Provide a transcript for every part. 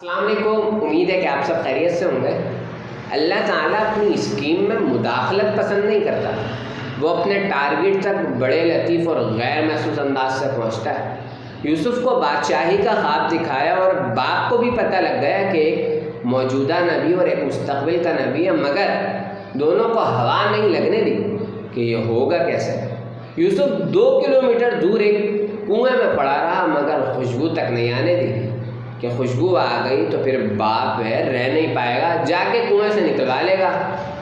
السلام علیکم، امید ہے کہ آپ سب خیریت سے ہوں گے۔ اللہ تعالیٰ اپنی اسکیم میں مداخلت پسند نہیں کرتا، وہ اپنے ٹارگٹ تک بڑے لطیف اور غیر محسوس انداز سے پہنچتا ہے۔ یوسف کو بادشاہی کا خواب دکھایا اور باپ کو بھی پتہ لگ گیا کہ ایک موجودہ نبی اور ایک مستقبل کا نبی ہے، مگر دونوں کو ہوا نہیں لگنے دی کہ یہ ہوگا کیسے۔ یوسف 2 کلومیٹر دور ایک کنویں میں پڑا رہا، مگر خوشبو تک نہیں آنے دی کہ خوشبو آ گئی تو پھر باپ رہ نہیں پائے گا، جا کے کنویں سے نکلوا لے گا۔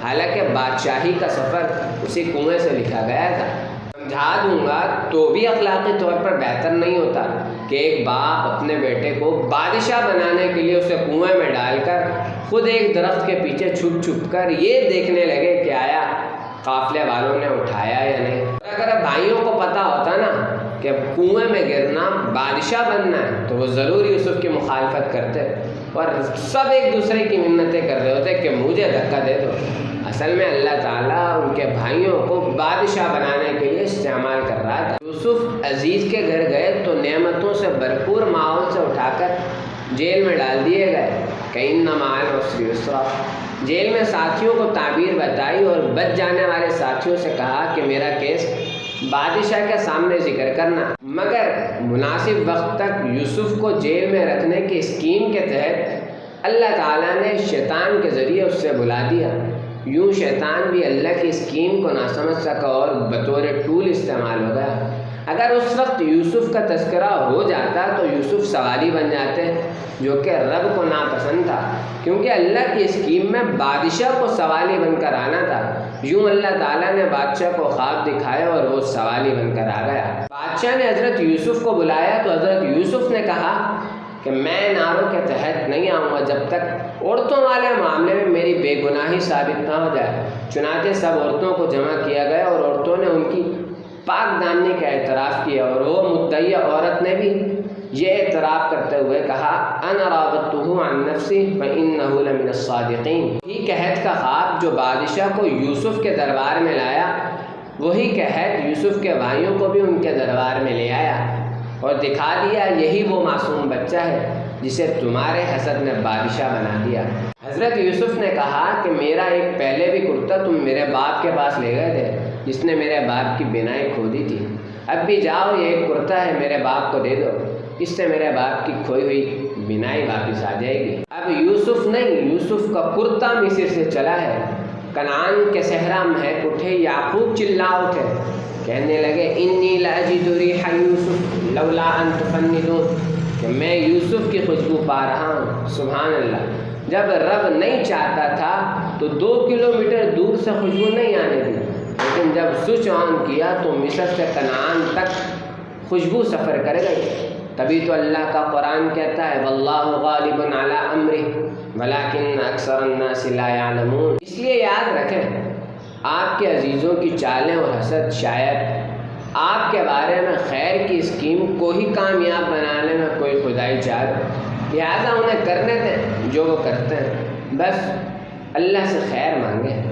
حالانکہ بادشاہی کا سفر اسی کنویں سے لکھا گیا تھا۔ سمجھا دوں گا تو بھی اخلاقی طور پر بہتر نہیں ہوتا کہ ایک باپ اپنے بیٹے کو بادشاہ بنانے کے لیے اسے کنویں میں ڈال کر خود ایک درخت کے پیچھے چھپ چھپ کر یہ دیکھنے لگے کہ آیا قافلے والوں نے اٹھایا یا نہیں۔ اگر بھائیوں کو پتہ ہوتا نا کہ کنویں میں گرنا بادشاہ بننا ہے تو وہ ضرور یوسف کی مخالفت کرتے اور سب ایک دوسرے کی منتیں کر رہے ہوتے کہ مجھے دھکا دے دو۔ اصل میں اللہ تعالیٰ ان کے بھائیوں کو بادشاہ بنانے کے لیے استعمال کر رہا تھا۔ یوسف عزیز کے گھر گئے تو نعمتوں سے بھرپور ماحول سے اٹھا کر جیل میں ڈال دیے گئے۔ کَإِنَّ مَعَ الْعُسْرِ يُسْرًا۔ جیل میں ساتھیوں کو تعبیر بتائی اور بچ جانے والے ساتھیوں سے کہا کہ میرا کیس بادشاہ کے سامنے ذکر کرنا، مگر مناسب وقت تک یوسف کو جیل میں رکھنے کی اسکیم کے تحت اللہ تعالیٰ نے شیطان کے ذریعے اس سے بلا دیا۔ یوں شیطان بھی اللہ کی اسکیم کو نہ سمجھ سکا اور بطور ٹول استعمال ہو گیا۔ اگر اس وقت یوسف کا تذکرہ ہو جاتا تو یوسف سوالی بن جاتے، جو کہ رب کو ناپسند تھا، کیونکہ اللہ کی اسکیم میں بادشاہ کو سوالی بن کر آنا تھا۔ یوں اللہ تعالیٰ نے بادشاہ کو خواب دکھایا اور وہ سوالی بن کر آ گیا۔ بادشاہ نے حضرت یوسف کو بلایا تو حضرت یوسف نے کہا کہ میں ناروں کے تحت نہیں آؤں گا جب تک عورتوں والے معاملے میں میری بے گناہی ثابت نہ ہو جائے۔ چنانچہ سب عورتوں کو جمع کیا گیا اور عورتوں نے ان کی پاک دامنی کا اعتراف کیا، اور وہ مدعی عورت نے بھی یہ اعتراف کرتے ہوئے کہا انا راودتہ عن نفسی فانہ لمن الصادقین۔ وہی قحط کا خواب جو بادشاہ کو یوسف کے دربار میں لایا، وہی قحط یوسف کے بھائیوں کو بھی ان کے دربار میں لے آیا اور دکھا دیا یہی وہ معصوم بچہ ہے جسے تمہارے حسد نے بادشاہ بنا دیا۔ حضرت یوسف نے کہا کہ میرا ایک پہلے بھی کرتا تم میرے باپ کے پاس لے گئے تھے جس نے میرے باپ کی بینائی کھو دی تھی، اب بھی جاؤ یہ ایک کرتا ہے میرے باپ کو دے دو، اس سے میرے باپ کی کھوئی ہوئی بینائی واپس آ جائے گی۔ اب یوسف نہیں، یوسف کا کرتا مصر سے چلا ہے۔ کنعان کے صحرا مہک اٹھے، یعقوب چلا اٹھے، کہنے لگے انی لاجد ریح یوسف لولا ان تفندون، کہ میں یوسف کی خوشبو پا رہا ہوں۔ سبحان اللہ، جب رب نہیں چاہتا تھا تو 2 کلومیٹر دور سے خوشبو نہیں آنے دی، لیکن جب سوئچ آن کیا تو مصر سے کنعان تک خوشبو سفر کر گئی۔ تبھی تو اللہ کا قرآن کہتا ہے واللہ غالب علی امرہ ولکن اکثر الناس لا یعلمون۔ اس لیے یاد رکھیں آپ کے عزیزوں کی چالیں اور حسد شاید آپ کے بارے میں خیر کی اسکیم کو ہی کامیاب بنانے میں کوئی خدائی چاہت، لہٰذا انہیں کرنے دیں جو وہ کرتے ہیں، بس اللہ سے خیر مانگیں۔